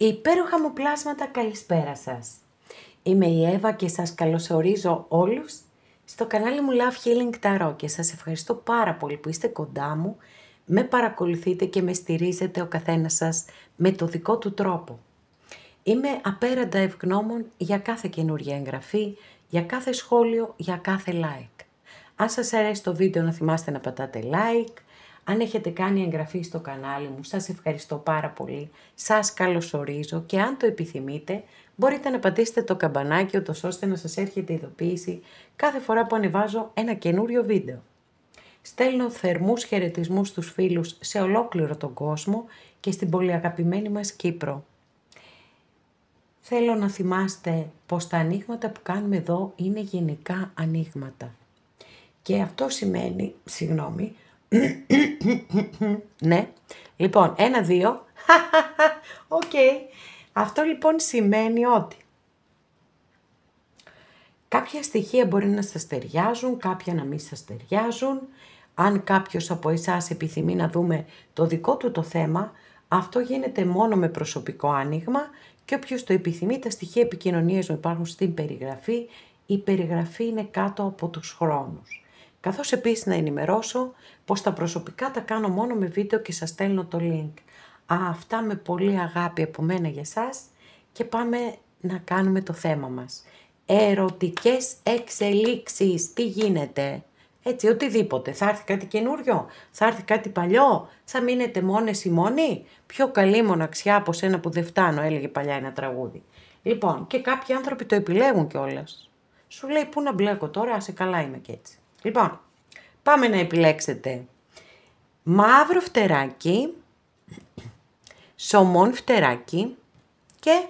Υπέροχα μου πλάσματα, καλησπέρα σας. Είμαι η Εύα και σας καλωσορίζω όλους στο κανάλι μου Love Healing Tarot και σας ευχαριστώ πάρα πολύ που είστε κοντά μου, με παρακολουθείτε και με στηρίζετε ο καθένας σας με το δικό του τρόπο. Είμαι απέραντα ευγνώμων για κάθε καινούργια εγγραφή, για κάθε σχόλιο, για κάθε like. Αν σας αρέσει το βίντεο να θυμάστε να πατάτε like. Αν έχετε κάνει εγγραφή στο κανάλι μου, σας ευχαριστώ πάρα πολύ, σας καλωσορίζω και αν το επιθυμείτε, μπορείτε να πατήσετε το καμπανάκι ούτως ώστε να σας έρχεται ειδοποίηση κάθε φορά που ανεβάζω ένα καινούριο βίντεο. Στέλνω θερμούς χαιρετισμούς στους φίλους σε ολόκληρο τον κόσμο και στην πολύ αγαπημένη μας Κύπρο. Θέλω να θυμάστε πως τα ανοίγματα που κάνουμε εδώ είναι γενικά ανοίγματα. Και αυτό σημαίνει, ναι, λοιπόν, 1, 2, οκ. Αυτό λοιπόν σημαίνει ότι κάποια στοιχεία μπορεί να σας ταιριάζουν, κάποια να μην σας ταιριάζουν. Αν κάποιος από εσάς επιθυμεί να δούμε το δικό του το θέμα, αυτό γίνεται μόνο με προσωπικό άνοιγμα και όποιος το επιθυμεί, τα στοιχεία επικοινωνίας μου υπάρχουν στην περιγραφή. Η περιγραφή είναι κάτω από τους χρόνους. Καθώς επίσης να ενημερώσω πως τα προσωπικά τα κάνω μόνο με βίντεο και σας στέλνω το link. Αυτά με πολύ αγάπη από μένα για σας και πάμε να κάνουμε το θέμα μας. Ερωτικές εξελίξεις, τι γίνεται? Έτσι, οτιδήποτε. Θα έρθει κάτι καινούριο, θα έρθει κάτι παλιό, θα μείνετε μόνες ή μόνοι? Πιο καλή μοναξιά από σένα που δεν φτάνω, έλεγε παλιά ένα τραγούδι. Λοιπόν, και κάποιοι άνθρωποι το επιλέγουν κιόλας. Σου λέει πού να μπλέκω τώρα, άσε καλά είμαι και έτσι. Λοιπόν, πάμε να επιλέξετε μαύρο φτεράκι, σωμόν φτεράκι και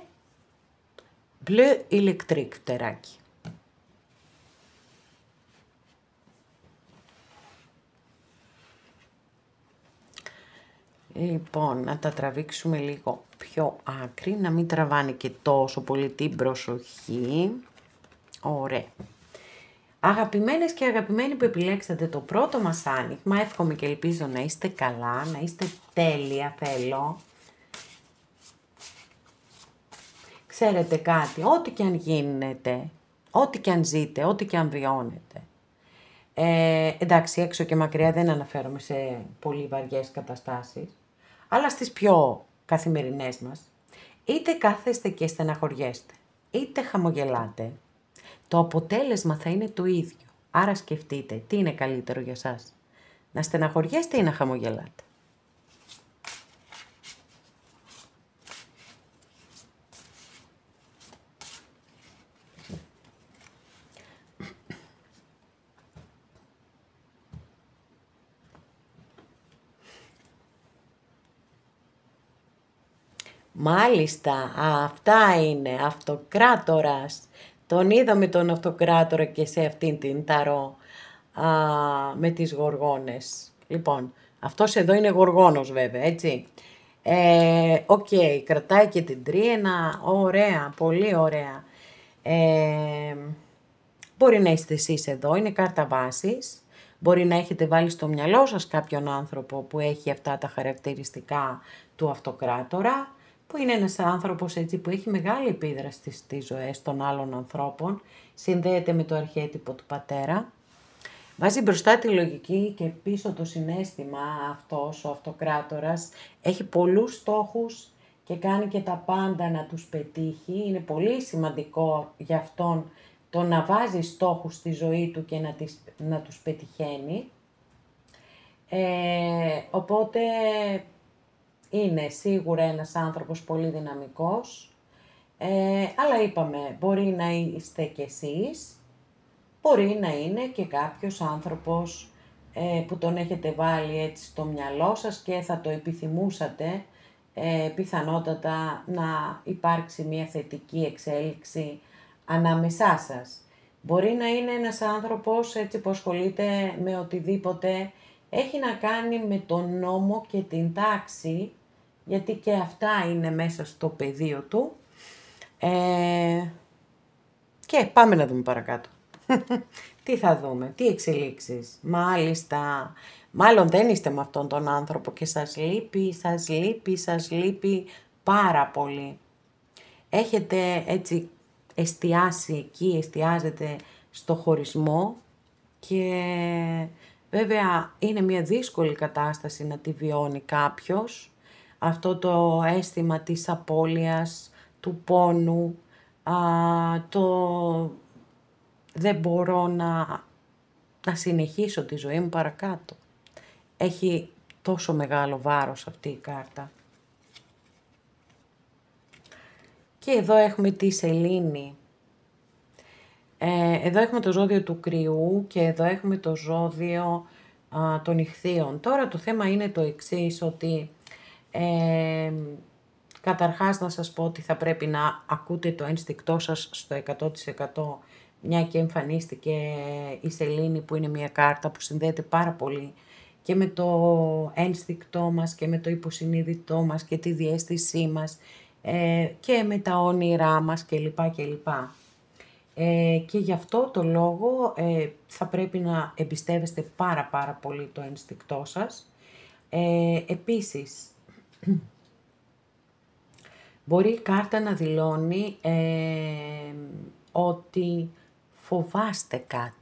bleu electric φτεράκι. Λοιπόν, να τα τραβήξουμε λίγο πιο άκρη, να μην τραβάνε και τόσο πολύ την προσοχή. Ωραία. Αγαπημένες και αγαπημένοι που επιλέξατε το πρώτο μας άνοιγμα, εύχομαι και ελπίζω να είστε καλά, να είστε τέλεια θέλω. Ξέρετε κάτι, ό,τι και αν γίνετε, ό,τι και αν ζείτε, ό,τι και αν βιώνετε. Εντάξει, έξω και μακριά δεν αναφέρομαι σε πολύ βαριές καταστάσεις, αλλά στις πιο καθημερινές μας, είτε κάθεστε και στεναχωριέστε, είτε χαμογελάτε, το αποτέλεσμα θα είναι το ίδιο. Άρα σκεφτείτε τι είναι καλύτερο για σας. Να στεναχωριέστε ή να χαμογελάτε. Μάλιστα, αυτά είναι αυτοκράτορας. Τον είδαμε τον αυτοκράτορα και σε αυτήν την ταρό με τις γοργόνες. Λοιπόν, αυτός εδώ είναι γοργόνος βέβαια, έτσι. Οκ, κρατάει και την τρίαινα, ωραία, πολύ ωραία. Μπορεί να είστε εσείς εδώ, είναι κάρτα βάσης. Μπορεί να έχετε βάλει στο μυαλό σας κάποιον άνθρωπο που έχει αυτά τα χαρακτηριστικά του αυτοκράτορα, που είναι ένας άνθρωπος έτσι που έχει μεγάλη επίδραση στις ζωές των άλλων ανθρώπων, συνδέεται με το αρχέτυπο του πατέρα. Βάζει μπροστά τη λογική και πίσω το συναίσθημα αυτός, ο αυτοκράτορας, έχει πολλούς στόχους και κάνει και τα πάντα να τους πετύχει. Είναι πολύ σημαντικό για αυτόν το να βάζει στόχους στη ζωή του και να τους πετυχαίνει. Οπότε είναι σίγουρα ένας άνθρωπος πολύ δυναμικός, αλλά είπαμε, μπορεί να είστε κι εσείς, μπορεί να είναι και κάποιος άνθρωπος που τον έχετε βάλει έτσι στο μυαλό σας και θα το επιθυμούσατε πιθανότατα να υπάρξει μια θετική εξέλιξη ανάμεσά σας. Μπορεί να είναι ένας άνθρωπος έτσι που ασχολείται με οτιδήποτε έχει να κάνει με τον νόμο και την τάξη, γιατί και αυτά είναι μέσα στο πεδίο του. Και πάμε να δούμε παρακάτω. Τι θα δούμε, τι εξελίξεις? Μάλιστα, μάλλον δεν είστε με αυτόν τον άνθρωπο και σας λείπει πάρα πολύ. έχετε έτσι εστιάσει εκεί, εστιάζετε στο χωρισμό και βέβαια είναι μια δύσκολη κατάσταση να τη βιώνει κάποιος. Αυτό το αίσθημα της απώλειας, του πόνου, το δεν μπορώ να συνεχίσω τη ζωή μου παρακάτω. Έχει τόσο μεγάλο βάρος αυτή η κάρτα. Και εδώ έχουμε τη σελήνη. Εδώ έχουμε το ζώδιο του κρυού και εδώ έχουμε το ζώδιο των ιχθύων. Τώρα το θέμα είναι το εξής, ότι καταρχάς να σας πω ότι θα πρέπει να ακούτε το ένστικτό σας στο 100%, μια και εμφανίστηκε η σελήνη που είναι μια κάρτα που συνδέεται πάρα πολύ και με το ένστικτό μας και με το υποσυνείδητό μας και τη διαίσθησή μας και με τα όνειρά μας κλπ. Και γι' αυτό το λόγο θα πρέπει να εμπιστεύεστε πάρα πολύ το ένστικτό σας. Επίσης, μπορεί η κάρτα να δηλώνει ότι φοβάστε κάτι.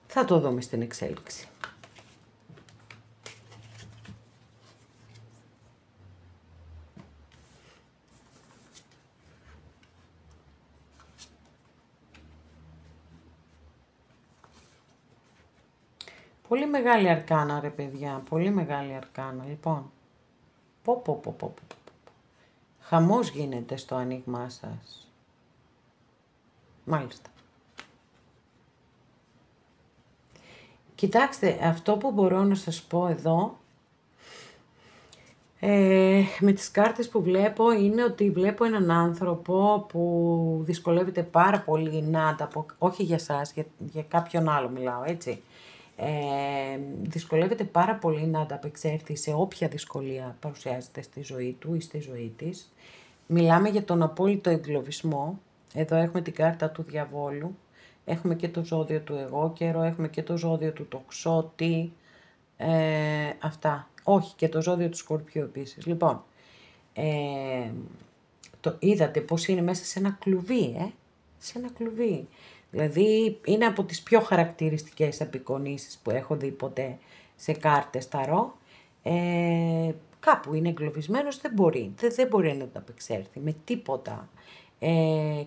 Θα το δούμε στην εξέλιξη. Πολύ μεγάλη αρκάνα ρε παιδιά, πολύ μεγάλη αρκάνα. Λοιπόν, χαμός γίνεται στο ανοίγμά σας. Μάλιστα. Κοιτάξτε, αυτό που μπορώ να σας πω εδώ, με τις κάρτες που βλέπω, είναι ότι βλέπω έναν άνθρωπο που δυσκολεύεται πάρα πολύ να όχι για σας, για κάποιον άλλο μιλάω, έτσι. Δυσκολεύεται πάρα πολύ να ανταπεξέλθει σε όποια δυσκολία παρουσιάζεται στη ζωή του ή στη ζωή της. Μιλάμε για τον απόλυτο εγκλωβισμό. Εδώ έχουμε την κάρτα του διαβόλου, έχουμε και το ζώδιο του εγώκερο, έχουμε και το ζώδιο του τοξότη, αυτά. Όχι, και το ζώδιο του σκορπιού επίσης. Λοιπόν, είδατε πως είναι μέσα σε ένα κλουβί, σε ένα κλουβί. Δηλαδή είναι από τις πιο χαρακτηριστικές απεικονίσεις που έχω δει ποτέ σε κάρτες ταρό. Κάπου είναι εγκλωβισμένος, δεν μπορεί να ανταπεξέλθει με τίποτα.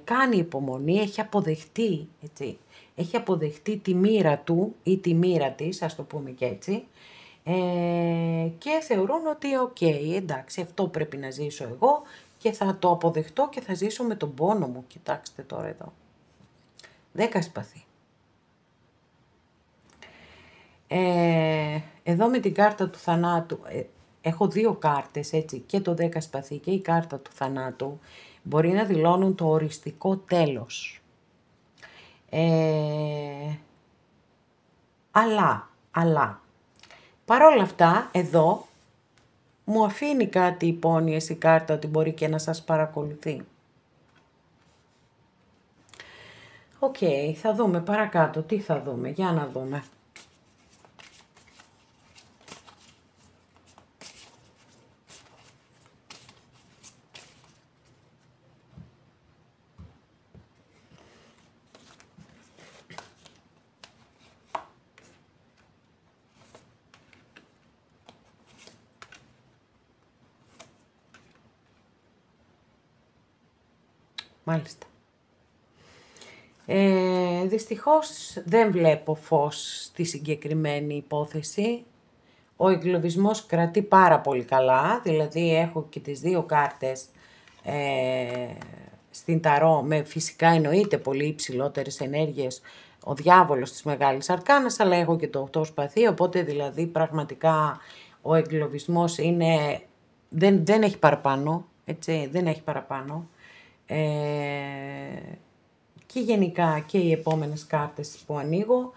Κάνει υπομονή, έχει αποδεχτεί, έτσι, έχει αποδεχτεί τη μοίρα του ή τη μοίρα της, ας το πούμε και έτσι, και θεωρούν ότι εντάξει, αυτό πρέπει να ζήσω εγώ και θα το αποδεχτώ και θα ζήσω με τον πόνο μου. Κοιτάξτε τώρα εδώ. 10 σπαθί. Εδώ με την κάρτα του θανάτου, έχω δύο κάρτες, έτσι, και το 10 σπαθί και η κάρτα του θανάτου, μπορεί να δηλώνουν το οριστικό τέλος. Αλλά, παρόλα αυτά, εδώ, μου αφήνει κάτι υπόνοιες η κάρτα ότι μπορεί και να σας παρακολουθεί. Οκ, θα δούμε παρακάτω, τι θα δούμε, για να δούμε. Μάλιστα. Δυστυχώς δεν βλέπω φως στη συγκεκριμένη υπόθεση. Ο εγκλωβισμός κρατεί πάρα πολύ καλά, δηλαδή έχω και τις δύο κάρτες στην ταρό με φυσικά εννοείται πολύ υψηλότερες ενέργειες, ο διάβολος της Μεγάλης Αρκάνας, αλλά έχω και το 8 σπαθί, οπότε δηλαδή πραγματικά ο εγκλωβισμός είναι, δεν έχει παραπάνω, έτσι, δεν έχει παραπάνω. Και γενικά και οι επόμενες κάρτες που ανοίγω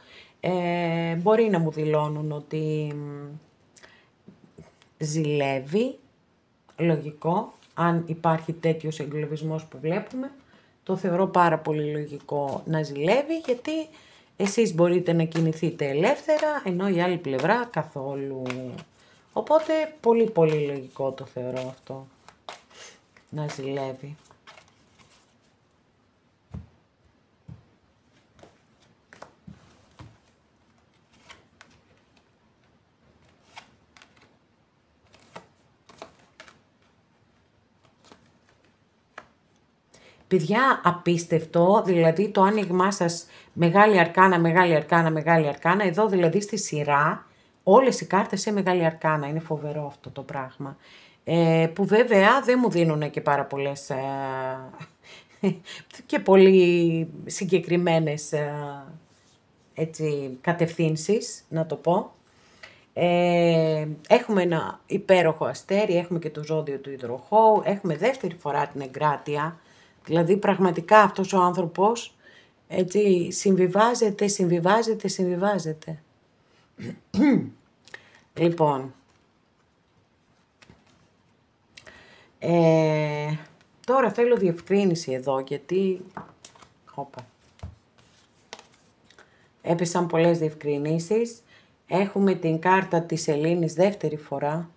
μπορεί να μου δηλώνουν ότι ζηλεύει, λογικό, αν υπάρχει τέτοιος εγκλωβισμός που βλέπουμε, το θεωρώ πάρα πολύ λογικό να ζηλεύει, γιατί εσείς μπορείτε να κινηθείτε ελεύθερα, ενώ η άλλη πλευρά καθόλου. Οπότε πολύ πολύ λογικό το θεωρώ αυτό, να ζηλεύει. Παιδιά, απίστευτο, δηλαδή το άνοιγμά σας μεγάλη αρκάνα, μεγάλη αρκάνα, μεγάλη αρκάνα, εδώ δηλαδή στη σειρά όλες οι κάρτες είναι μεγάλη αρκάνα, είναι φοβερό αυτό το πράγμα. Που βέβαια δεν μου δίνουν και πάρα πολλές και πολύ συγκεκριμένες έτσι, κατευθύνσεις, να το πω. Έχουμε ένα υπέροχο αστέρι, έχουμε και το ζώδιο του υδροχόου, έχουμε δεύτερη φορά την εγκράτεια, δηλαδή πραγματικά αυτός ο άνθρωπος έτσι συμβιβάζεται. Λοιπόν, τώρα θέλω διευκρίνηση εδώ, γιατί έπεσαν πολλές διευκρινήσεις. Έχουμε την κάρτα της Ελλήνης δεύτερη φορά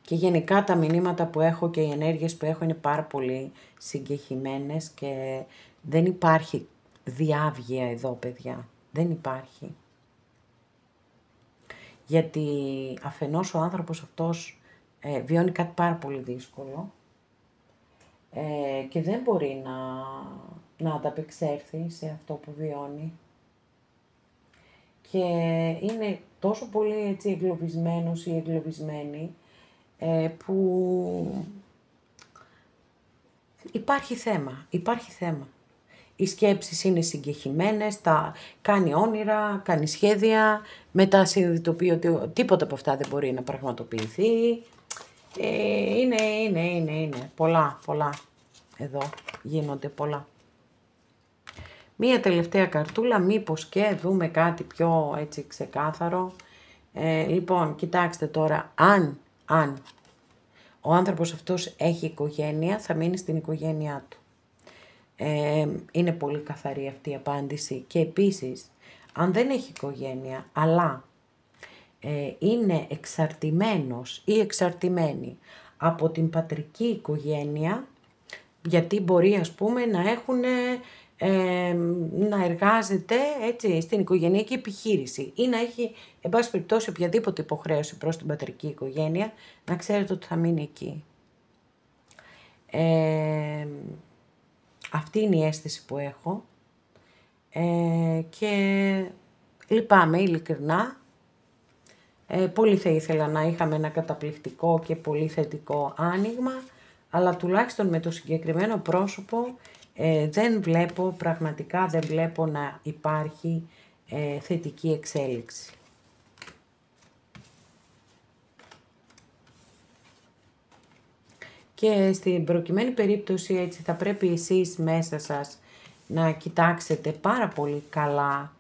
και γενικά τα μηνύματα που έχω και οι ενέργειες που έχω είναι πάρα πολύ συγκεχημένες και δεν υπάρχει διάβγεια εδώ, παιδιά. Δεν υπάρχει. Γιατί αφενός ο άνθρωπος αυτός βιώνει κάτι πάρα πολύ δύσκολο και δεν μπορεί να ανταπεξέλθει σε αυτό που βιώνει. Και είναι τόσο πολύ έτσι εγκλωβισμένος ή εγκλωβισμένη που υπάρχει θέμα. Οι σκέψεις είναι συγκεχημένες, κάνει όνειρα, κάνει σχέδια, μετά συνειδητοποιεί ότι τίποτα από αυτά δεν μπορεί να πραγματοποιηθεί. Είναι πολλά. Εδώ γίνονται πολλά. Μία τελευταία καρτούλα, μήπως και δούμε κάτι πιο έτσι ξεκάθαρο. Λοιπόν, κοιτάξτε τώρα, αν ο άνθρωπος αυτός έχει οικογένεια, θα μείνει στην οικογένειά του. Είναι πολύ καθαρή αυτή η απάντηση. Και επίσης, αν δεν έχει οικογένεια, αλλά είναι εξαρτημένος ή εξαρτημένη από την πατρική οικογένεια, γιατί μπορεί ας πούμε να έχουν... να εργάζεται έτσι, στην οικογενειακή επιχείρηση ή να έχει, εν πάση περιπτώσει, οποιαδήποτε υποχρέωση προς την πατρική οικογένεια, να ξέρετε ότι θα μείνει εκεί. Αυτή είναι η αίσθηση που έχω και λυπάμαι ειλικρινά. Πολύ θα ήθελα να είχαμε ένα καταπληκτικό και πολύ θετικό άνοιγμα, αλλά τουλάχιστον με το συγκεκριμένο πρόσωπο πραγματικά δεν βλέπω να υπάρχει θετική εξέλιξη. Και στην προκειμένη περίπτωση έτσι θα πρέπει εσείς μέσα σας να κοιτάξετε πάρα πολύ καλά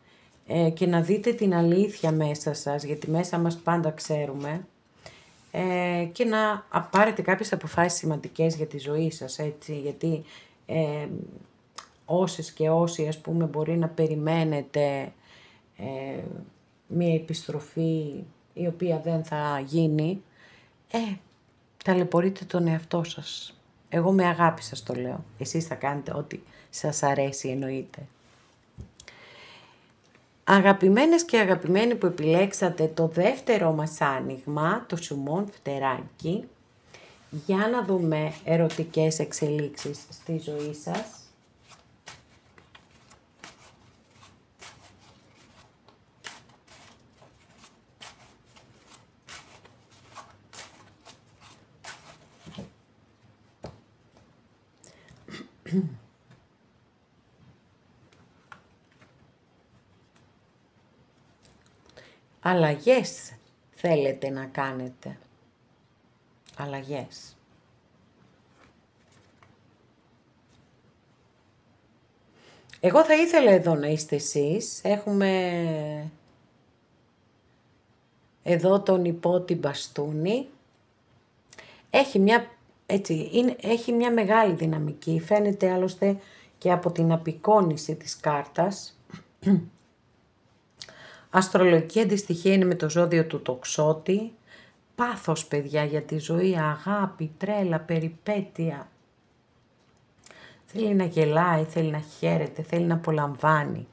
και να δείτε την αλήθεια μέσα σας, γιατί μέσα μας πάντα ξέρουμε, και να πάρετε κάποιες αποφάσεις σημαντικές για τη ζωή σας, έτσι, γιατί όσες και όσοι ας πούμε μπορεί να περιμένετε μία επιστροφή η οποία δεν θα γίνει, ταλαιπωρείτε τον εαυτό σας. Εγώ με αγάπη σας το λέω. Εσείς θα κάνετε ό,τι σας αρέσει, εννοείται. Αγαπημένες και αγαπημένοι που επιλέξατε το δεύτερο μας άνοιγμα, το Σουμών Φτεράκι, για να δούμε ερωτικές εξελίξεις στη ζωή σας. Αλλαγές θέλετε να κάνετε. Αλλαγές. Εγώ θα ήθελα εδώ να είστε εσείς. Έχουμε εδώ τον υπότι μπαστούνι. Έχει μια μεγάλη δυναμική. Φαίνεται άλλωστε και από την απεικόνιση της κάρτας. Αστρολογική αντιστοιχεία είναι με το ζώδιο του τοξότη. Πάθος, παιδιά, για τη ζωή, αγάπη, τρέλα, περιπέτεια. Θέλει να γελάει, θέλει να χαίρεται, θέλει να απολαμβάνει.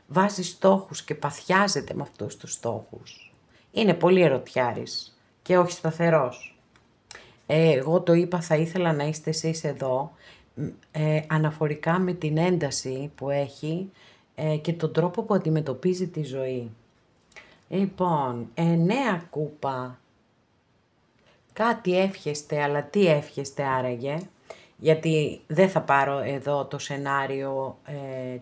Βάζει στόχους και παθιάζεται με αυτούς τους στόχους. Είναι πολύ ερωτιάρης και όχι σταθερός. Εγώ το είπα, θα ήθελα να είστε εσείς εδώ, αναφορικά με την ένταση που έχει και τον τρόπο που αντιμετωπίζει τη ζωή. Λοιπόν, 9 κούπα. Κάτι εύχεστε, αλλά τι εύχεστε άραγε? Γιατί δεν θα πάρω εδώ το σενάριο,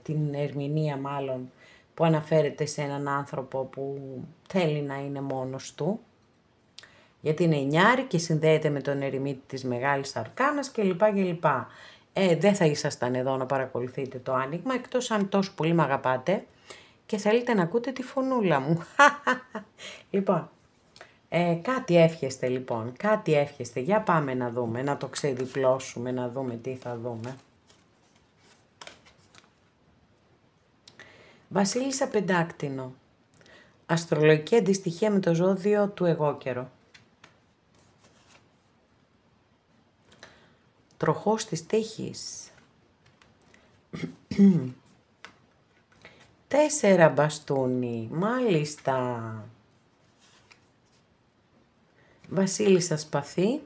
την ερμηνεία μάλλον, που αναφέρεται σε έναν άνθρωπο που θέλει να είναι μόνος του. Γιατί είναι εννιάρη και συνδέεται με τον ερημίτη της Μεγάλης Αρκάνας κλπ. Δεν θα ήσασταν εδώ να παρακολουθείτε το άνοιγμα, εκτός αν τόσο πολύ με αγαπάτε και θέλετε να ακούτε τη φωνούλα μου. Λοιπόν, κάτι εύχεστε λοιπόν, κάτι εύχεστε. Για πάμε να δούμε, να το ξεδιπλώσουμε, να δούμε τι θα δούμε. Βασίλισσα Πεντάκτηνο. Αστρολογική αντιστοιχεία με το ζώδιο του εγώκερο. Τροχός της τύχης. 4 μπαστούνι, μάλιστα. Βασίλισσα Σπαθή.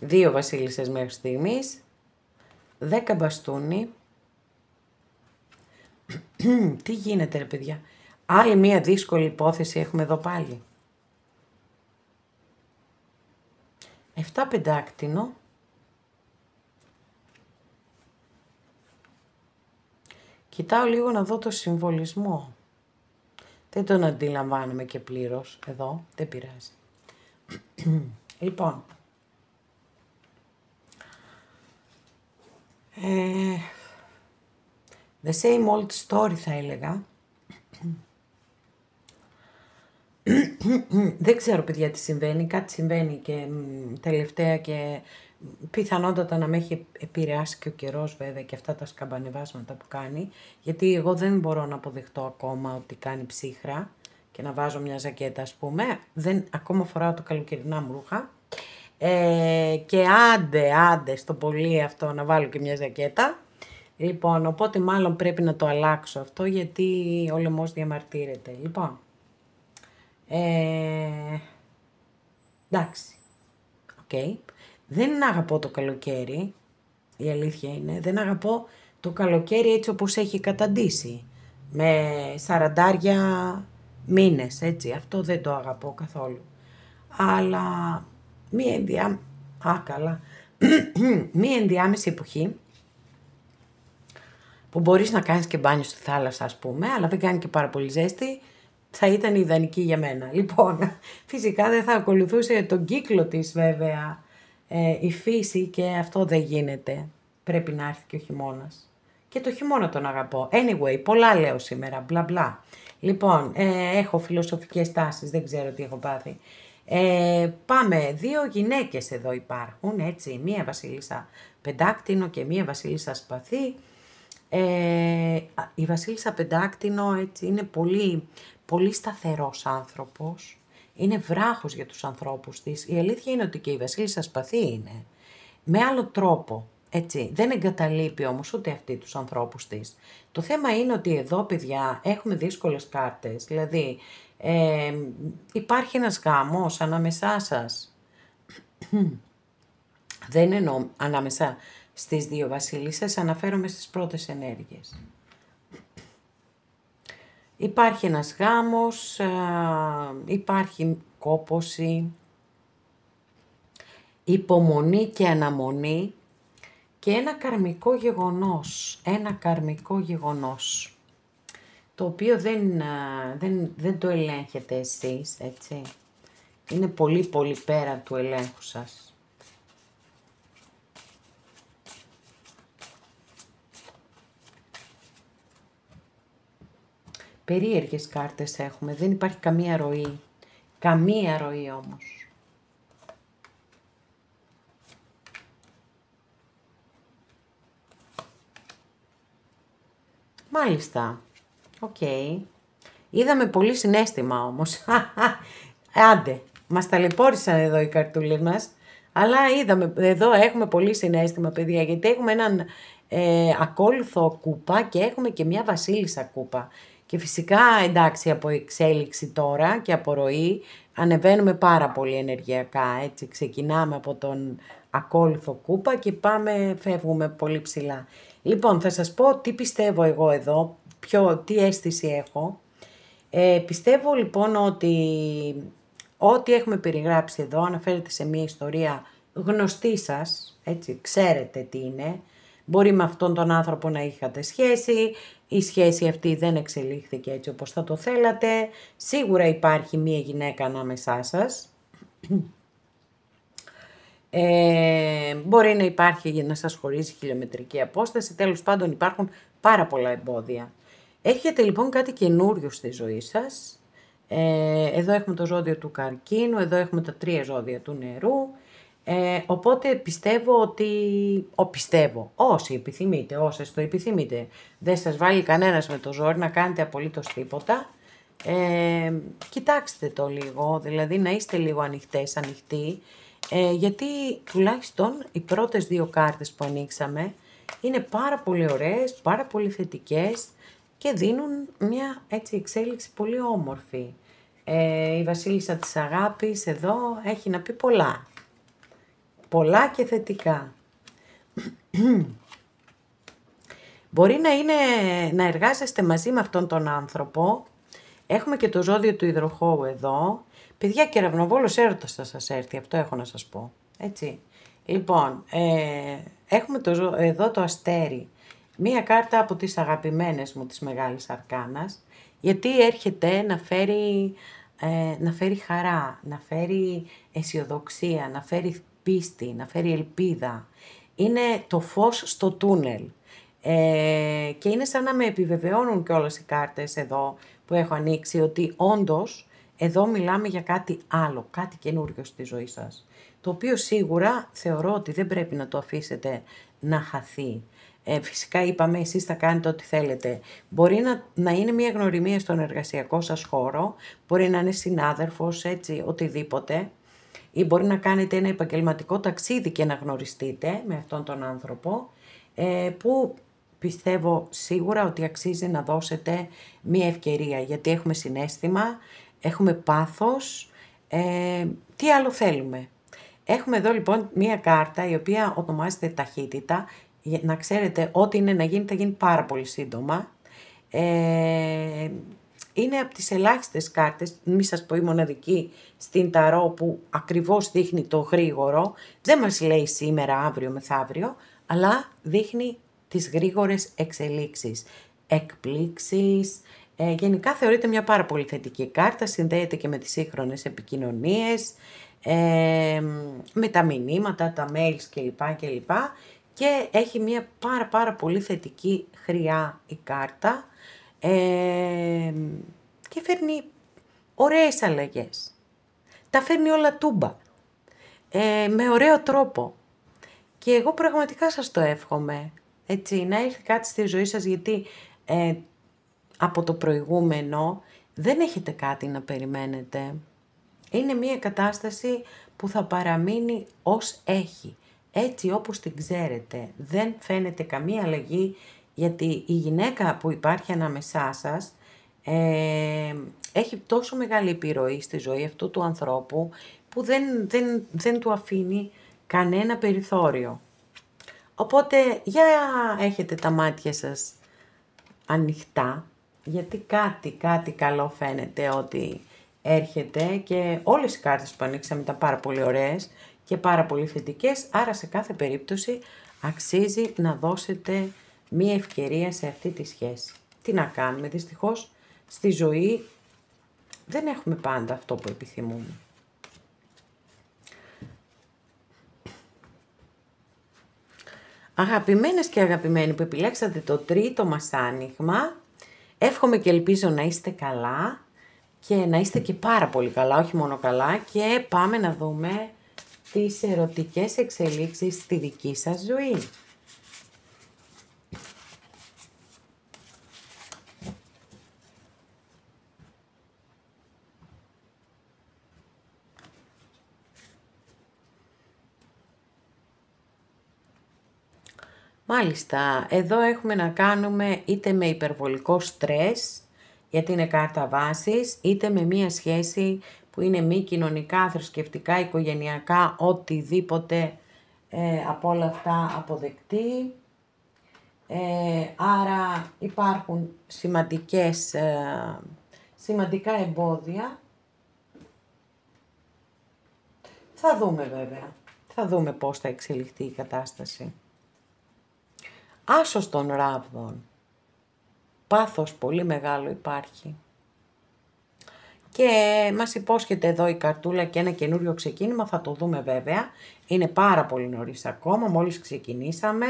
2 βασίλισσες μέχρι στιγμής. 10 μπαστούνι. Τι γίνεται ρε παιδιά. Άλλη μία δύσκολη υπόθεση έχουμε εδώ πάλι. 7 πεντάκτηνο. Κοιτάω λίγο να δω το συμβολισμό. Δεν τον αντιλαμβάνομαι και πλήρως εδώ, δεν πειράζει. Λοιπόν, the same old story θα έλεγα. Δεν ξέρω παιδιά τι συμβαίνει, κάτι συμβαίνει και τελευταία και πιθανότατα να με έχει επηρεάσει και ο καιρός βέβαια και αυτά τα σκαμπανεβάσματα που κάνει, γιατί εγώ δεν μπορώ να αποδεχτώ ακόμα ότι κάνει ψύχρα και να βάζω μια ζακέτα ας πούμε, ακόμα φοράω το καλοκαιρινά μου ρούχα και άντε στο πολύ αυτό να βάλω και μια ζακέτα. Λοιπόν, οπότε μάλλον πρέπει να το αλλάξω αυτό γιατί ο λαιμός διαμαρτύρεται. Λοιπόν, εντάξει, οκ. Δεν αγαπώ το καλοκαίρι, η αλήθεια είναι, δεν αγαπώ το καλοκαίρι έτσι όπως έχει καταντήσει, με 40 μήνες, έτσι, αυτό δεν το αγαπώ καθόλου. Αλλά μία ενδιάμεση εποχή, που μπορείς να κάνεις και μπάνιο στη θάλασσα ας πούμε, αλλά δεν κάνει και πάρα πολύ ζέστη, θα ήταν ιδανική για μένα. Λοιπόν, φυσικά δεν θα ακολουθούσε τον κύκλο της βέβαια η φύση και αυτό δεν γίνεται. Πρέπει να έρθει και ο χειμώνας. Και το χειμώνα τον αγαπώ. Anyway, πολλά λέω σήμερα, μπλα μπλα. Λοιπόν, έχω φιλοσοφικές τάσεις, δεν ξέρω τι έχω πάθει. Πάμε, 2 γυναίκες εδώ υπάρχουν, έτσι, μία βασίλισσα Πεντάκτηνο και μία βασίλισσα Σπαθή. Η βασίλισσα Πεντάκτηνο έτσι, είναι πολύ, πολύ σταθερός άνθρωπος, είναι βράχος για τους ανθρώπους της. Η αλήθεια είναι ότι και η βασίλισσα Σπαθή είναι, με άλλο τρόπο, έτσι, δεν εγκαταλείπει όμως ούτε αυτή τους ανθρώπους της. Το θέμα είναι ότι εδώ παιδιά έχουμε δύσκολες κάρτες, δηλαδή υπάρχει ένας γάμος ανάμεσά σας, δεν εννοώ ανάμεσα στις 2 βασίλισσες, αναφέρομαι στις πρώτες ενέργειες. Υπάρχει ένας γάμος, υπάρχει κόπωση, υπομονή και αναμονή και ένα καρμικό γεγονός, το οποίο δεν το ελέγχετε εσείς, έτσι. Είναι πολύ πολύ πέρα του ελέγχου σας. Περίεργες κάρτες έχουμε, δεν υπάρχει καμία ροή. Καμία ροή όμως. Μάλιστα. Οκ. Είδαμε πολύ συναίσθημα όμως. Άντε, μας ταλαιπώρησαν εδώ οι καρτούλες μας. Αλλά είδαμε, εδώ έχουμε πολύ συναίσθημα, παιδιά, γιατί έχουμε έναν ακόλουθο κούπα και έχουμε και μια βασίλισσα κούπα. Και φυσικά, εντάξει, από εξέλιξη τώρα και από ροή, ανεβαίνουμε πάρα πολύ ενεργειακά, έτσι. Ξεκινάμε από τον ακόλουθο κούπα και φεύγουμε πολύ ψηλά. Λοιπόν, θα σας πω τι πιστεύω εγώ εδώ, τι αίσθηση έχω. Πιστεύω λοιπόν ότι ό,τι έχουμε περιγράψει εδώ αναφέρεται σε μια ιστορία γνωστή σας, έτσι, ξέρετε τι είναι. Μπορεί με αυτόν τον άνθρωπο να είχατε σχέση, η σχέση αυτή δεν εξελίχθηκε έτσι όπως θα το θέλατε, σίγουρα υπάρχει μια γυναίκα ανάμεσά σας. Μπορεί να υπάρχει για να σας χωρίζει χιλιομετρική απόσταση, τέλος πάντων υπάρχουν πάρα πολλά εμπόδια. Έρχεται λοιπόν κάτι καινούριο στη ζωή σας. Εδώ έχουμε το ζώδιο του καρκίνου, εδώ έχουμε τα 3 ζώδια του νερού. Οπότε πιστεύω όσοι επιθυμείτε, όσες το επιθυμείτε, δεν σας βάλει κανένας με το ζόρι να κάνετε απολύτως τίποτα. Κοιτάξτε το λίγο, δηλαδή να είστε λίγο ανοιχτοί, γιατί τουλάχιστον οι πρώτες 2 κάρτες που ανοίξαμε είναι πάρα πολύ ωραίες, πάρα πολύ θετικές και δίνουν μια έτσι εξέλιξη πολύ όμορφη. Η βασίλισσα της αγάπης εδώ έχει να πει πολλά. Πολλά και θετικά. Μπορεί να εργάζεστε μαζί με αυτόν τον άνθρωπο. Έχουμε και το ζώδιο του υδροχόου εδώ. Παιδιά, κεραυνοβόλος έρωτας θα σας έρθει, αυτό έχω να σας πω. Έτσι. Λοιπόν, έχουμε εδώ το αστέρι. Μία κάρτα από τις αγαπημένες μου της Μεγάλης Αρκάνας, γιατί έρχεται να φέρει χαρά, να φέρει αισιοδοξία, να φέρει πίστη, να φέρει ελπίδα. Είναι το φως στο τούνελ. Και είναι σαν να με επιβεβαιώνουν και όλες οι κάρτες εδώ που έχω ανοίξει, ότι όντως εδώ μιλάμε για κάτι άλλο, κάτι καινούριο στη ζωή σας. Το οποίο σίγουρα θεωρώ ότι δεν πρέπει να το αφήσετε να χαθεί. Φυσικά είπαμε, εσείς θα κάνετε ό,τι θέλετε. Μπορεί να είναι μια γνωριμία στον εργασιακό σας χώρο, μπορεί να είναι συνάδελφος, έτσι, οτιδήποτε. Ή μπορεί να κάνετε ένα επαγγελματικό ταξίδι και να γνωριστείτε με αυτόν τον άνθρωπο, που πιστεύω σίγουρα ότι αξίζει να δώσετε μια ευκαιρία, γιατί έχουμε συναίσθημα, έχουμε πάθος, τι άλλο θέλουμε. Έχουμε εδώ λοιπόν μια κάρτα η οποία ονομάζεται ταχύτητα. Να ξέρετε, ό,τι είναι να γίνει θα γίνει πάρα πολύ σύντομα. Είναι από τις ελάχιστες κάρτες, μη σας πω η μοναδική στην ταρό που ακριβώς δείχνει το γρήγορο. Δεν μας λέει σήμερα, αύριο, μεθαύριο, αλλά δείχνει τις γρήγορες εξελίξεις, εκπλήξεις. Γενικά θεωρείται μια πάρα πολύ θετική κάρτα, συνδέεται και με τις σύγχρονες επικοινωνίες, με τα μηνύματα, τα mails κλπ. Και έχει μια πάρα πολύ θετική χρειά η κάρτα και φέρνει ωραίες αλλαγές. Τα φέρνει όλα τούμπα, με ωραίο τρόπο. Και εγώ πραγματικά σας το εύχομαι, έτσι, να έρθει κάτι στη ζωή σας, γιατί από το προηγούμενο δεν έχετε κάτι να περιμένετε. Είναι μια κατάσταση που θα παραμείνει ως έχει, έτσι όπως την ξέρετε. Δεν φαίνεται καμία αλλαγή, γιατί η γυναίκα που υπάρχει ανάμεσά σας έχει τόσο μεγάλη επιρροή στη ζωή αυτού του ανθρώπου, που δεν του αφήνει κανένα περιθώριο. Οπότε για έχετε τα μάτια σας ανοιχτά, γιατί κάτι καλό φαίνεται ότι έρχεται, και όλες οι κάρτες που ανοίξαμε ήταν πάρα πολύ ωραίες και πάρα πολύ θετικές, άρα σε κάθε περίπτωση αξίζει να δώσετε μία ευκαιρία σε αυτή τη σχέση. Τι να κάνουμε, δυστυχώς στη ζωή δεν έχουμε πάντα αυτό που επιθυμούμε. Αγαπημένες και αγαπημένοι που επιλέξατε το τρίτο μας άνοιγμα, εύχομαι και ελπίζω να είστε καλά και να είστε και πάρα πολύ καλά, όχι μόνο καλά, και πάμε να δούμε τις ερωτικές εξελίξεις στη δική σας ζωή. Μάλιστα, εδώ έχουμε να κάνουμε είτε με υπερβολικό στρες, γιατί είναι κάρτα βάσης, είτε με μία σχέση που είναι μη κοινωνικά, θρησκευτικά, οικογενειακά, οτιδήποτε από όλα αυτά αποδεκτή. Άρα υπάρχουν σημαντικά εμπόδια. Θα δούμε βέβαια, θα δούμε πώς θα εξελιχθεί η κατάσταση. Άσος των ράβδων. Πάθος πολύ μεγάλο υπάρχει. Και μας υπόσχεται εδώ η καρτούλα και ένα καινούριο ξεκίνημα, θα το δούμε βέβαια. Είναι πάρα πολύ νωρίς ακόμα, μόλις ξεκινήσαμε.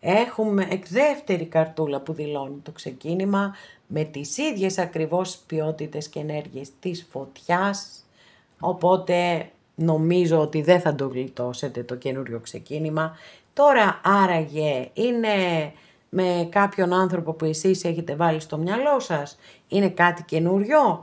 Έχουμε δεύτερη καρτούλα που δηλώνει το ξεκίνημα με τις ίδιες ακριβώς ποιότητες και ενέργειες της φωτιάς. Οπότε νομίζω ότι δεν θα το γλιτώσετε το καινούριο ξεκίνημα. Τώρα άραγε είναι με κάποιον άνθρωπο που εσείς έχετε βάλει στο μυαλό σας, είναι κάτι καινούριο.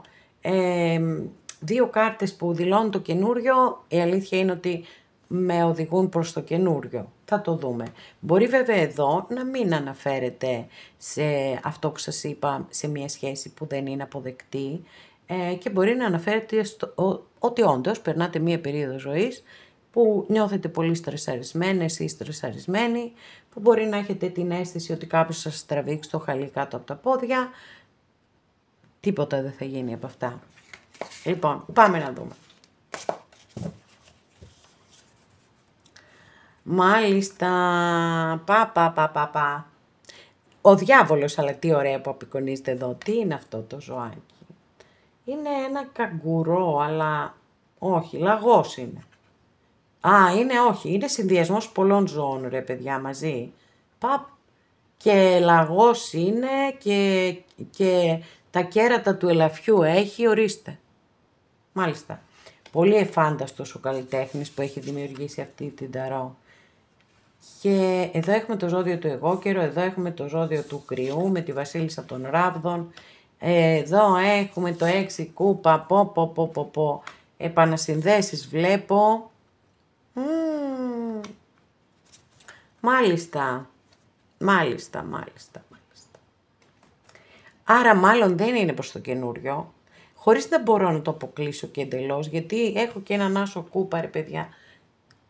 Δύο κάρτες που δηλώνουν το καινούριο, η αλήθεια είναι ότι με οδηγούν προς το καινούριο. Θα το δούμε. Μπορεί βέβαια εδώ να μην αναφέρεται σε αυτό που σας είπα, σε μια σχέση που δεν είναι αποδεκτή και μπορεί να αναφέρεται ότι όντως περνάτε μια περίοδο ζωής που νιώθετε πολύ στρεσαρισμένες ή στρεσαρισμένοι, που μπορεί να έχετε την αίσθηση ότι κάποιος σας τραβήξει το χαλί κάτω από τα πόδια. Τίποτα δεν θα γίνει από αυτά. Λοιπόν, πάμε να δούμε. Μάλιστα, Ο διάβολος, αλλά τι ωραία που απεικονίζεται εδώ. Τι είναι αυτό το ζωάκι? Είναι ένα καγκουρό, αλλά όχι, λαγός είναι. Είναι συνδυασμός πολλών ζώων, ρε παιδιά, μαζί. Και λαγός είναι και τα κέρατα του ελαφιού έχει, ορίστε. Μάλιστα. Πολύ εφάνταστος ο καλλιτέχνης που έχει δημιουργήσει αυτή την ταρό. Και εδώ έχουμε το ζώδιο του εγώκερο, εδώ έχουμε το ζώδιο του κρυού με τη βασίλισσα των ράβδων. Εδώ έχουμε το 6 κούπα, επανασυνδέσεις βλέπω. Μάλιστα. Άρα μάλλον δεν είναι προς το καινούριο, χωρίς να μπορώ να το αποκλείσω και εντελώς, γιατί έχω και έναν άσο κούπα, ρε παιδιά.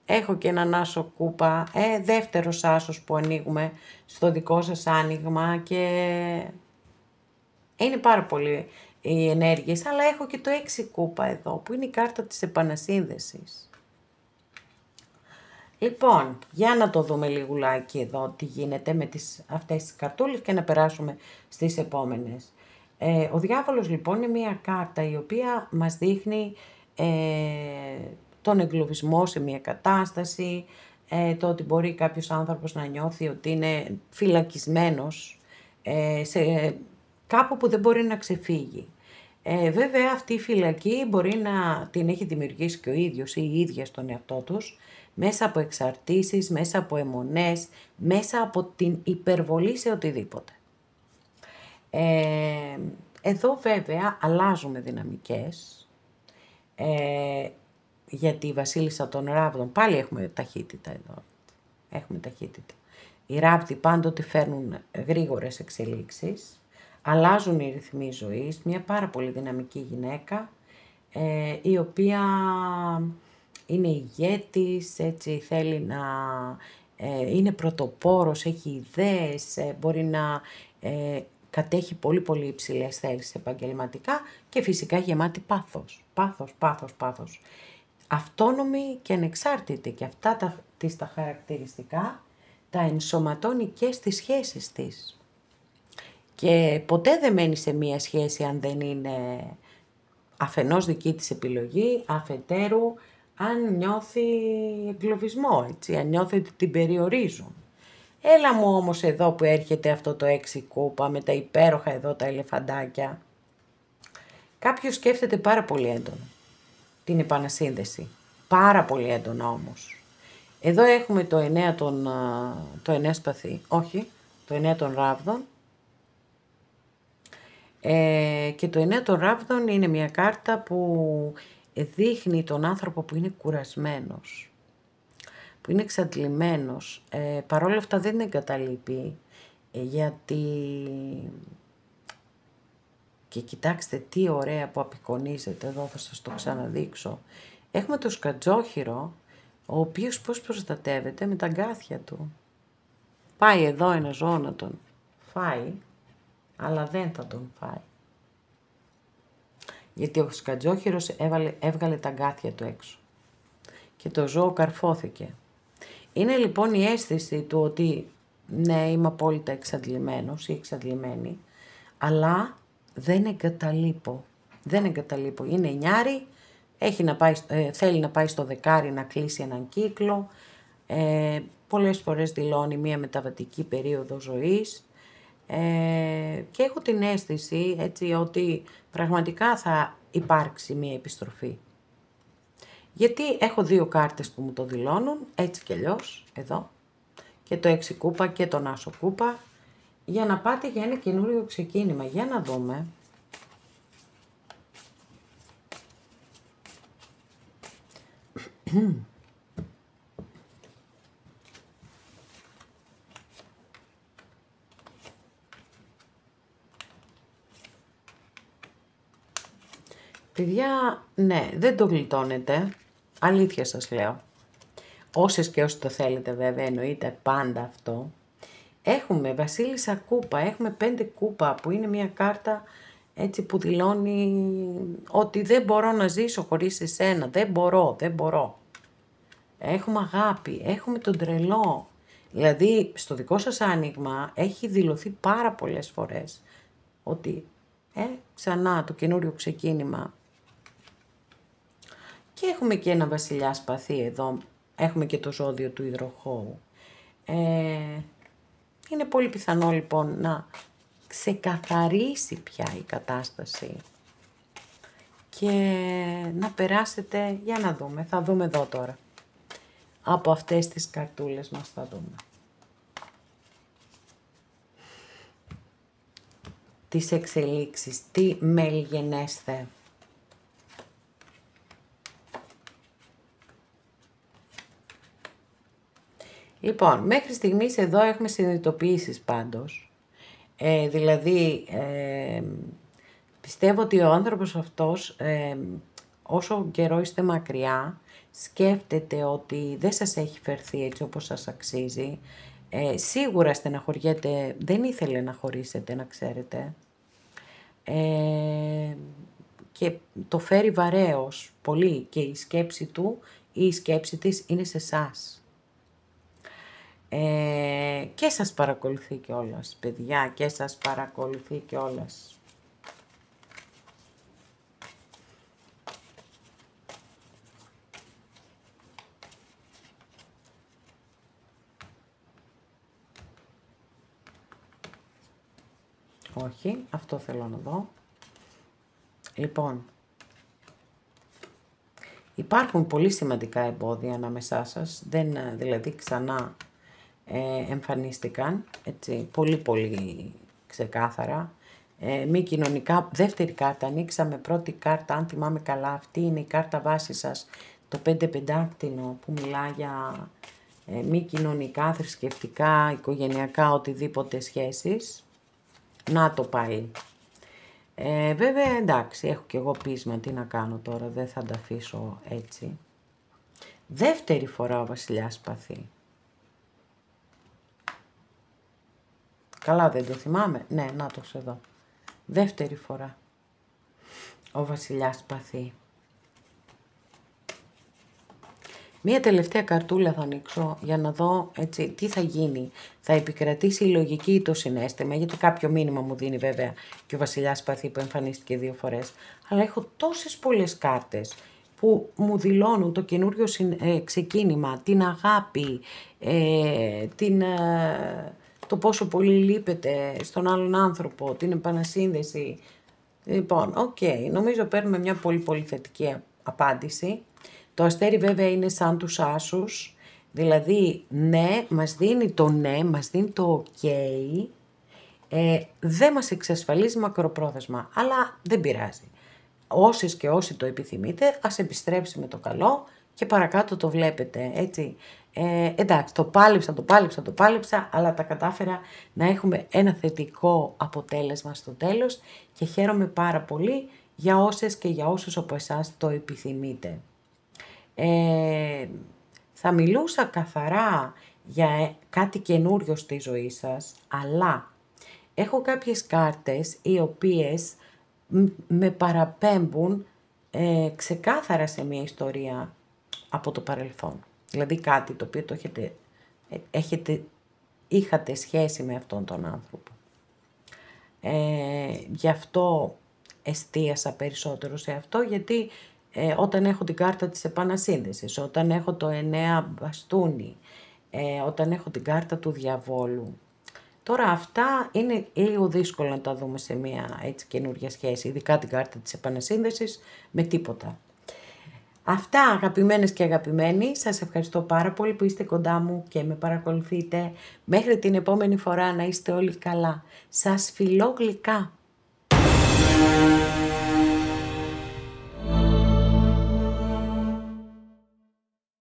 Έχω και έναν άσο κούπα, δεύτερος άσος που ανοίγουμε στο δικό σας άνοιγμα και είναι πάρα πολύ οι ενέργειες, αλλά έχω και το 6 κούπα εδώ, που είναι η κάρτα της επανασύνδεσης. Λοιπόν, για να το δούμε λιγουλάκι εδώ τι γίνεται με αυτές τις καρτούλες και να περάσουμε στις επόμενες. Ο διάβολος λοιπόν είναι μια κάρτα η οποία μας δείχνει τον εγκλωβισμό σε μια κατάσταση, το ότι μπορεί κάποιος άνθρωπος να νιώθει ότι είναι φυλακισμένος σε κάπου που δεν μπορεί να ξεφύγει. Βέβαια αυτή η φυλακή μπορεί να την έχει δημιουργήσει και ο ίδιος ή η ίδια στον εαυτό τους, μέσα από εξαρτήσεις, μέσα από αιμονές, μέσα από την υπερβολή σε οτιδήποτε. Εδώ βέβαια αλλάζουμε δυναμικές, γιατί η βασίλισσα των ράβδων, πάλι έχουμε ταχύτητα εδώ, έχουμε ταχύτητα. Οι ράβδοι πάντοτε φέρνουν γρήγορες εξελίξεις, αλλάζουν οι ρυθμοί ζωής, μια πάρα πολύ δυναμική γυναίκα, η οποία είναι ηγέτης, έτσι θέλει να είναι πρωτοπόρος, έχει ιδέες, μπορεί να κατέχει πολύ πολύ υψηλές θέσεις επαγγελματικά και φυσικά γεμάτη πάθος. Αυτόνομη και ανεξάρτητη, και αυτά τα χαρακτηριστικά τα ενσωματώνει και στις σχέσεις της. Και ποτέ δεν μένει σε μία σχέση αν δεν είναι αφενός δική της επιλογή, αφετέρου αν νιώθει εγκλωβισμό, έτσι, αν νιώθει ότι την περιορίζουν. Έλα μου όμως εδώ που έρχεται αυτό το 6 κούπα με τα υπέροχα εδώ τα ελεφαντάκια. Κάποιος σκέφτεται πάρα πολύ έντονα την επανασύνδεση. Πάρα πολύ έντονα όμως. Εδώ έχουμε το 9 σπαθί, το 9 των ράβδων. Και το 9 των ράβδων είναι μια κάρτα που δείχνει τον άνθρωπο που είναι κουρασμένος. που είναι εξαντλημένος, παρόλα αυτά δεν την εγκαταλείπει, γιατί... Και κοιτάξτε τι ωραία που απεικονίζεται, εδώ θα σας το ξαναδείξω. Έχουμε το σκατζόχυρο, ο οποίος πώς προστατεύεται με τα αγκάθια του. Πάει εδώ ένα ζώο να τον φάει, αλλά δεν θα τον φάει. Γιατί ο σκατζόχυρος έβγαλε τα αγκάθια του έξω. Και το ζώο καρφώθηκε. Είναι λοιπόν η αίσθηση του ότι ναι, είμαι απόλυτα εξαντλημένος ή εξαντλημένη, αλλά δεν εγκαταλείπω. Δεν εγκαταλείπω. Είναι νιάρη, θέλει να πάει στο δεκάρι να κλείσει έναν κύκλο, πολλές φορές δηλώνει μία μεταβατική περίοδο ζωής, και έχω την αίσθηση έτσι ότι πραγματικά θα υπάρξει μία επιστροφή. Γιατί έχω 2 κάρτες που μου το δηλώνουν, έτσι κι αλλιώς, εδώ, και το 6 κούπα και τον άσο κούπα, για να πάτε για ένα καινούριο ξεκίνημα. Για να δούμε. Παιδιά, ναι, δεν το γλιτώνετε. Αλήθεια σας λέω. Όσες και όσοι το θέλετε βέβαια, εννοείται πάντα αυτό. Έχουμε βασίλισσα κούπα, έχουμε 5 κούπα που είναι μια κάρτα έτσι που δηλώνει ότι δεν μπορώ να ζήσω χωρίς εσένα, δεν μπορώ. Έχουμε αγάπη, έχουμε τον τρελό. Δηλαδή στο δικό σας άνοιγμα έχει δηλωθεί πάρα πολλές φορές ότι ξανά το καινούριο ξεκίνημα. Και έχουμε και ένα βασιλιά σπαθί εδώ, έχουμε και το ζώδιο του υδροχόου. Είναι πολύ πιθανό λοιπόν να ξεκαθαρίσει πια η κατάσταση και να περάσετε, για να δούμε, θα δούμε εδώ τώρα. Από αυτές τις καρτούλες μας θα δούμε. Τις εξελίξεις, τι μελγενέσθε. Λοιπόν, μέχρι στιγμής εδώ έχουμε συνειδητοποιήσεις πάντως. Δηλαδή, πιστεύω ότι ο άνθρωπος αυτός, όσο καιρό είστε μακριά, σκέφτεται ότι δεν σας έχει φερθεί έτσι όπως σας αξίζει. Σίγουρα στεναχωριέται, δεν ήθελε να χωρίσετε, να ξέρετε. Και το φέρει βαρέως πολύ και η σκέψη του ή η σκέψη της είναι σε εσάς. Και σας παρακολουθεί κιόλας, παιδιά, και σας παρακολουθεί κιόλας. Όχι, αυτό θέλω να δω. Λοιπόν, υπάρχουν πολύ σημαντικά εμπόδια ανάμεσά σας, δηλαδή ξανά εμφανίστηκαν, έτσι, πολύ ξεκάθαρα. Μη κοινωνικά, δεύτερη κάρτα, ανοίξαμε πρώτη κάρτα, αν θυμάμαι καλά, αυτή είναι η κάρτα βάση σας, το 5-5 που μιλά για μη κοινωνικά, θρησκευτικά, οικογενειακά, οτιδήποτε σχέσεις. Να το πάλι. Βέβαια, εντάξει, έχω κι εγώ πείσμα, τι να κάνω τώρα, δεν θα τα αφήσω έτσι. Δεύτερη φορά ο βασιλιάς σπαθί. Καλά δεν το θυμάμαι. Ναι, να το εδώ. Δεύτερη φορά. Ο βασιλιάς σπαθί. Μία τελευταία καρτούλα θα ανοίξω για να δω έτσι τι θα γίνει. Θα επικρατήσει η λογική ή το συναίσθημα, γιατί κάποιο μήνυμα μου δίνει βέβαια και ο βασιλιάς σπαθί που εμφανίστηκε 2 φορές. Αλλά έχω τόσες πολλές κάρτες που μου δηλώνουν το καινούριο ξεκίνημα, την αγάπη, το πόσο πολύ λείπεται στον άλλον άνθρωπο, την επανασύνδεση. Λοιπόν, νομίζω παίρνουμε μια πολύ θετική απάντηση. Το αστέρι βέβαια είναι σαν τους άσους, δηλαδή ναι, μας δίνει το ναι, μας δίνει το ok, δεν μας εξασφαλίζει μακροπρόθεσμα, αλλά δεν πειράζει. Όσες και όσοι το επιθυμείτε, ας επιστρέψει με το καλό και παρακάτω το βλέπετε, έτσι. Εντάξει, το πάλεψα, αλλά τα κατάφερα να έχουμε ένα θετικό αποτέλεσμα στο τέλος και χαίρομαι πάρα πολύ για όσες και για όσους από εσάς το επιθυμείτε. Θα μιλούσα καθαρά για κάτι καινούριο στη ζωή σας, αλλά έχω κάποιες κάρτες οι οποίες με παραπέμπουν ξεκάθαρα σε μια ιστορία από το παρελθόν. Δηλαδή κάτι το οποίο το είχατε σχέση με αυτόν τον άνθρωπο. Γι' αυτό εστίασα περισσότερο σε αυτό, γιατί όταν έχω την κάρτα της επανασύνδεσης, όταν έχω το 9 μπαστούνι, όταν έχω την κάρτα του διαβόλου. Τώρα αυτά είναι λίγο δύσκολο να τα δούμε σε μια έτσι καινούργια σχέση, ειδικά την κάρτα της επανασύνδεσης με τίποτα. Αυτά αγαπημένες και αγαπημένοι, σας ευχαριστώ πάρα πολύ που είστε κοντά μου και με παρακολουθείτε. Μέχρι την επόμενη φορά να είστε όλοι καλά. Σας φιλώ γλυκά.